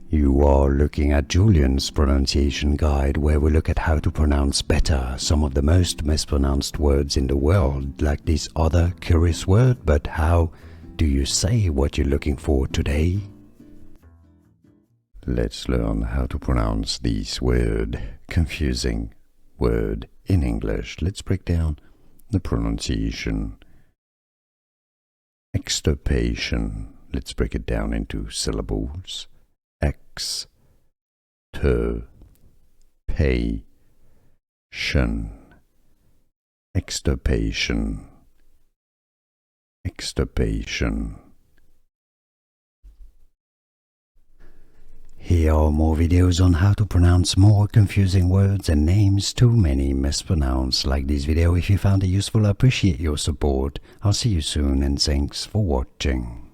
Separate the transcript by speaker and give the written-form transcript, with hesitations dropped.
Speaker 1: You are looking at Julian's pronunciation guide, where we look at how to pronounce better some of the most mispronounced words in the world, like this other curious word. But how do you say what you're looking for today? Let's learn how to pronounce this word, confusing word in English. Let's break down the pronunciation. Extirpation. Let's break it down into syllables. Extirpation. Extirpation. Extirpation. Here are more videos on how to pronounce more confusing words and names too many mispronounced. Like this video if you found it useful. I appreciate your support. I'll see you soon and thanks for watching.